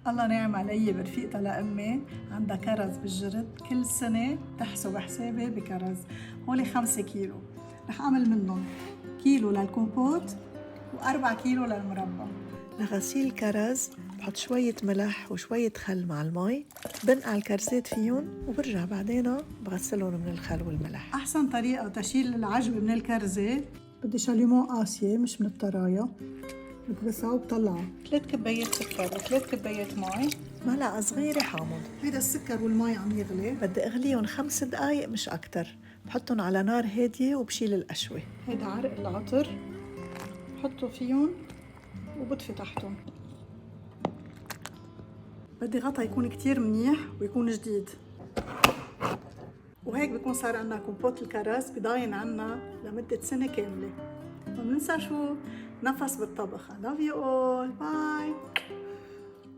الله نعم علي برفيقتها لأمي، عندها كرز بالجرد، كل سنة تحسب حسابي بكرز. هولي 5 كيلو، رح أعمل منهم كيلو للكومبوت و4 كيلو للمربى. لغسيل الكرز بحط شوية ملح وشوية خل مع المي، بنقع الكرزات فيهم وبرجع بعدين بغسلهم من الخل والملح. أحسن طريقة تشيل العجوة من الكرزة، بدي شاليمون قاسية مش من الطراية، بكبسها وبطلعها. 3 كبايات سكر و3 كبايات مي، معلقة صغيرة حامض. هيدا السكر والمي عم يغلي، بدي اغليهم 5 دقايق مش اكتر. بحطهم على نار هادية وبشيل القشوة. هيدا عرق العطر، بحطه فيهم وبطفي تحتهم. بدي غطا يكون كتير منيح ويكون جديد، وهيك بيكون صار عنا كومبوت الكرز بضاين عنا لمدة سنة كاملة. وما ننسى شو؟ نفس بالطبخ. I love you all. Bye.